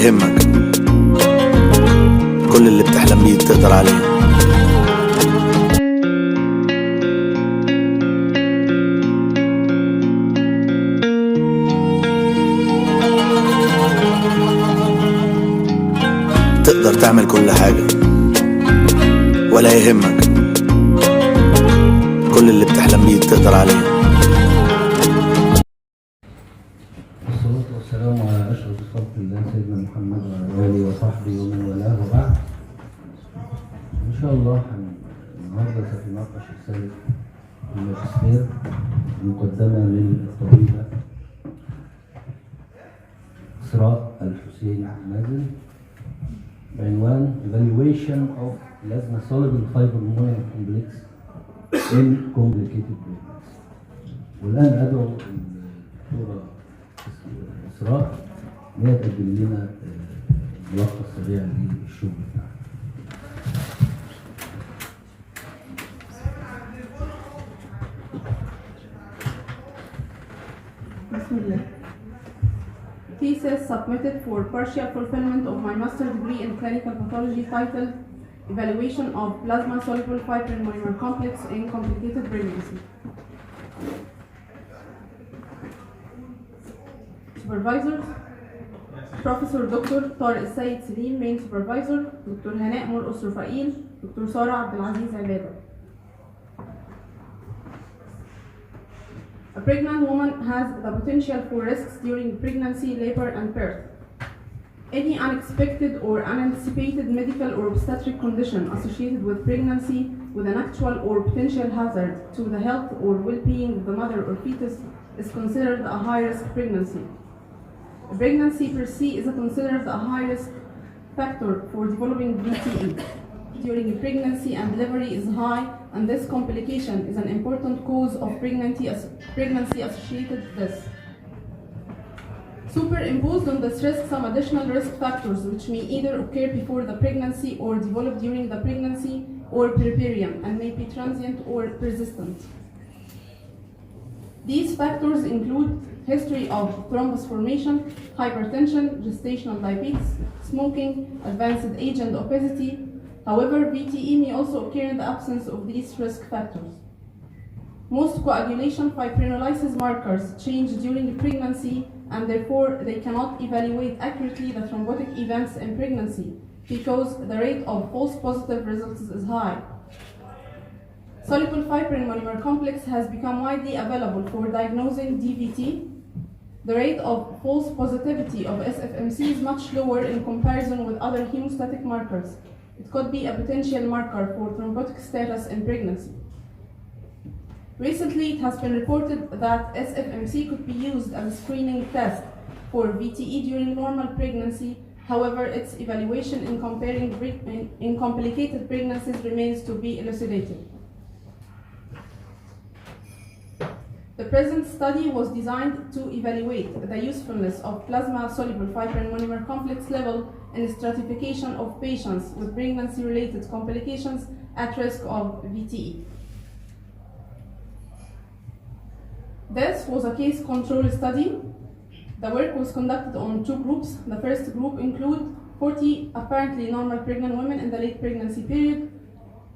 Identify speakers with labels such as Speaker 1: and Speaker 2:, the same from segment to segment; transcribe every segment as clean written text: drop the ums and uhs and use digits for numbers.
Speaker 1: يهمك، كل اللي بتحلم بيه تقدر عليه. تقدر تعمل كل حاجة ولا يهمك، كل اللي بتحلم بيه تقدر عليه.
Speaker 2: والصلاة والسلام على أشرف خلق الله سيدنا محمد وعلى آله وصحبه ومن والاه وبعد. إن شاء الله النهارده سنناقش رسالة الماجستير مقدمة من الطبيبة إسراء الحسين مازن بعنوان Evaluation of Plasma Soluble Fibrin Monomer Complex in Complicated Pregnancy. والآن أدعو الدكتورة إسراء إن هي تقدم لنا ملخص سريع للشغل بتاعها.
Speaker 3: بسم الله. Thesis submitted for partial fulfillment of my master's degree in clinical pathology titled Evaluation of Plasma Soluble Fibrin Monomer Complex in Complicated Pregnancy. Supervisors: Professor Dr. طارق السيد سليم, main supervisor, Dr. هناء مرقص رفائيل, Dr. سارة عبد العزيز عبادة. A pregnant woman has the potential for risks during pregnancy, labor, and birth. Any unexpected or unanticipated medical or obstetric condition associated with pregnancy with an actual or potential hazard to the health or well-being of the mother or fetus is considered a high-risk pregnancy. Pregnancy per se is considered a high-risk factor for developing VTE. During pregnancy and delivery is high, and this complication is an important cause of pregnancy-associated death. Superimposed on this risk some additional risk factors which may either occur before the pregnancy or develop during the pregnancy or perineum and may be transient or persistent. These factors include history of thrombus formation, hypertension, gestational diabetes, smoking, advanced age, and obesity. However, VTE may also occur in the absence of these risk factors. Most coagulation fibrinolysis markers change during pregnancy, and therefore they cannot evaluate accurately the thrombotic events in pregnancy because the rate of false positive results is high. Soluble fibrin monomer complex has become widely available for diagnosing DVT. The rate of false positivity of SFMC is much lower in comparison with other hemostatic markers. It could be a potential marker for thrombotic status in pregnancy. Recently, it has been reported that SFMC could be used as a screening test for VTE during normal pregnancy. However, its evaluation in complicated pregnancies remains to be elucidated. The present study was designed to evaluate the usefulness of plasma-soluble fibrin monomer complex level in stratification of patients with pregnancy-related complications at risk of VTE. This was a case control study. The work was conducted on two groups. The first group included 40 apparently normal pregnant women in the late pregnancy period.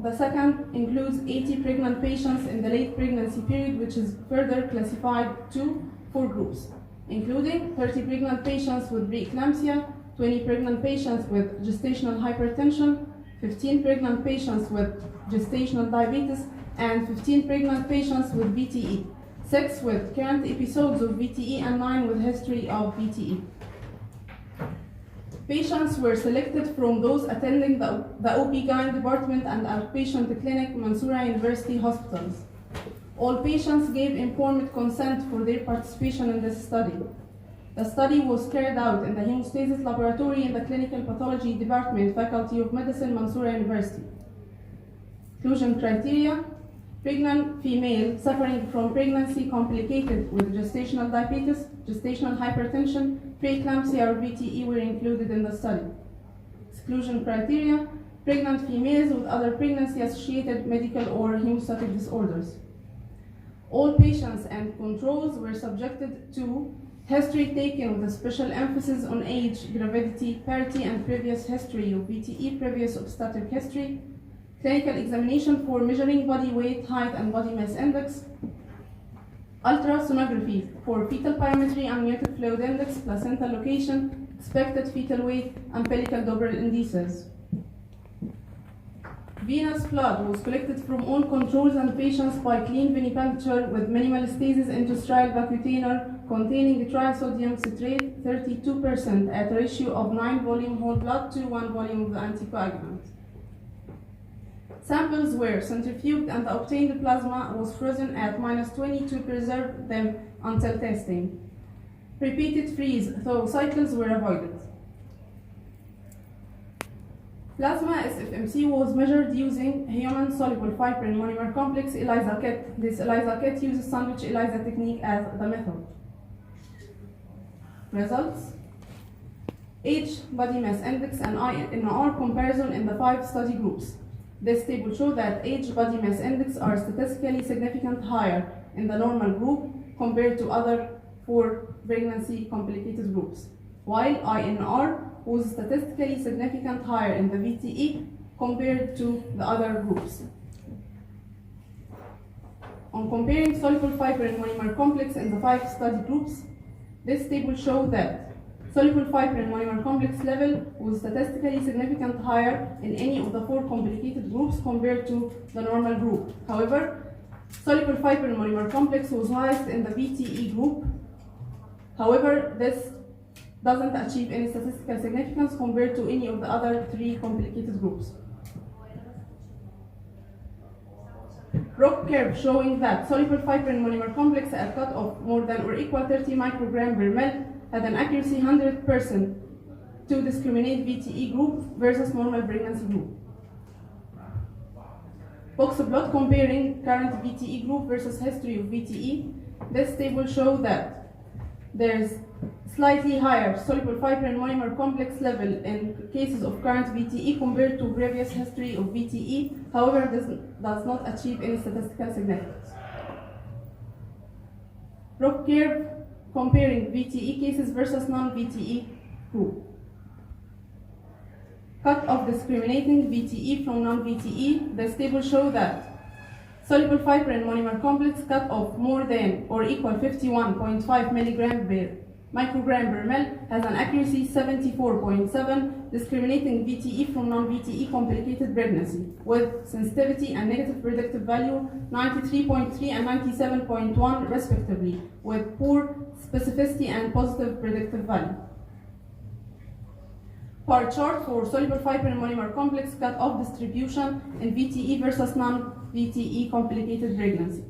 Speaker 3: The second includes 80 pregnant patients in the late pregnancy period, which is further classified to 4 groups, including 30 pregnant patients with preeclampsia, 20 pregnant patients with gestational hypertension, 15 pregnant patients with gestational diabetes, and 15 pregnant patients with VTE, 6 with current episodes of VTE, and 9 with history of VTE. Patients were selected from those attending the OB-GYN department and outpatient clinic, Mansoura University Hospitals. All patients gave informed consent for their participation in this study. The study was carried out in the hemostasis laboratory in the clinical pathology department, Faculty of Medicine, Mansoura University. Inclusion criteria: pregnant female suffering from pregnancy complicated with gestational diabetes, gestational hypertension, preeclampsia, or VTE were included in the study. Exclusion criteria: pregnant females with other pregnancy-associated medical or hemostatic disorders. All patients and controls were subjected to History taken with a special emphasis on age, gravidity, parity, and previous history of VTE, previous obstetric history. Clinical examination for measuring body weight, height, and body mass index. Ultrasonography for fetal parametry, amniotic fluid index, placenta location, expected fetal weight, umbilical Doppler indices. Venous blood was collected from all controls and patients by clean venipuncture with minimal stasis into sterile vacutainer containing triasodium citrate 32% at a ratio of 9 volume whole blood to 1 volume of the anticoagulant. Samples were centrifuged and the obtained plasma was frozen at -20 to preserve them until testing. Repeated freeze thaw cycles were avoided. Plasma SFMC was measured using human soluble fibrin monomer complex ELISA kit. This ELISA kit uses sandwich ELISA technique as the method. Results: age, body mass index, and INR comparison in the 5 study groups. This table shows that age, body mass index are statistically significant higher in the normal group compared to other 4 pregnancy complicated groups, while INR was statistically significant higher in the VTE compared to the other groups. On comparing soluble fibrin monomer complex in the 5 study groups, this table shows that soluble fibrin monomer complex level was statistically significant higher in any of the 4 complicated groups compared to the normal group. However, soluble fibrin monomer complex was highest in the VTE group. However, this doesn't achieve any statistical significance compared to any of the other 3 complicated groups. ROC curve showing that soluble fibrin monomer complex at cut of more than or equal 30 microgram per ml had an accuracy 100% to discriminate VTE group versus normal pregnancy group. Box plot comparing current VTE group versus history of VTE. This table shows that there's slightly higher soluble fibrin monomer complex level in cases of current VTE compared to previous history of VTE. However, this does not achieve any statistical significance. ROC curve comparing VTE cases versus non-VTE group. Cut of discriminating VTE from non-VTE. This table shows that soluble fibrin monomer complex cut of more than or equal 51.5 milligram per microgram per ml has an accuracy 74.7, discriminating VTE from non-VTE complicated pregnancy with sensitivity and negative predictive value 93.3 and 97.1 respectively, with poor specificity and positive predictive value. Bar chart for soluble fibrin monomer complex cut-off distribution in VTE versus non-VTE complicated pregnancy.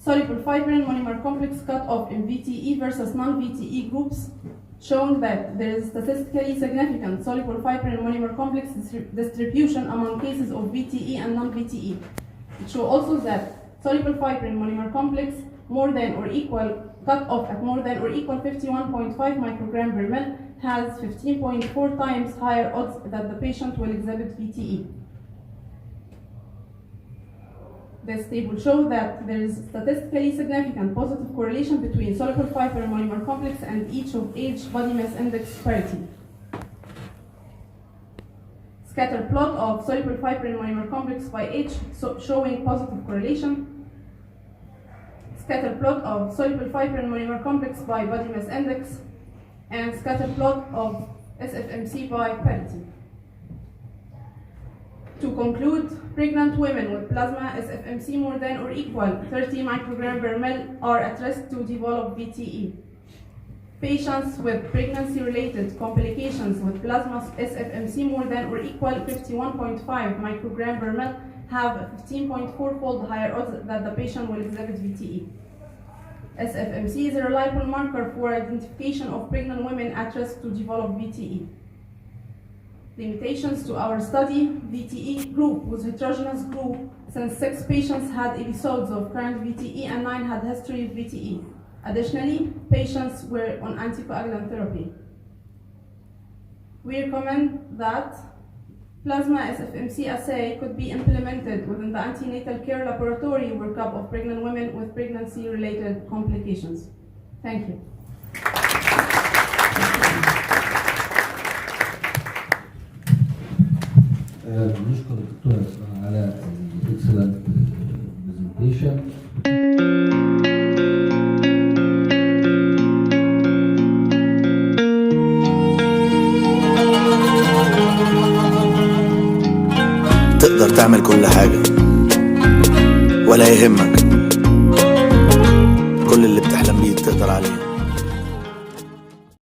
Speaker 3: Soluble fibrin monomer complex cut-off in VTE versus non-VTE groups, showing that there is statistically significant soluble fibrin monomer complex distribution among cases of VTE and non-VTE. It shows also that soluble fibrin monomer complex more than or equal cut-off at more than or equal 51.5 microgram per ml has 15.4 times higher odds that the patient will exhibit VTE. This table shows that there is statistically significant positive correlation between soluble fibrin monomer complex and each of age, body mass index parity. Scatter plot of soluble fibrin monomer complex by age showing positive correlation. Scatter plot of soluble fibrin monomer complex by body mass index, and scatter plot of SFMC by parity. To conclude, pregnant women with plasma SFMC more than or equal 30 microgram per ml are at risk to develop VTE. Patients with pregnancy-related complications with plasma SFMC more than or equal 51.5 microgram per ml have a 15.4-fold higher odds that the patient will exhibit VTE. SFMC is a reliable marker for identification of pregnant women at risk to develop VTE. Limitations to our study: VTE group was heterogeneous group since 6 patients had episodes of current VTE and 9 had history of VTE. Additionally, patients were on anticoagulant therapy. We recommend that Plasma SFMC assay could be implemented within the antenatal care laboratory workup of pregnant women with pregnancy-related complications. Thank you.
Speaker 2: نشكر الدكتورة إسراء على excellent presentation.
Speaker 1: تقدر تعمل كل حاجة ولا يهمك.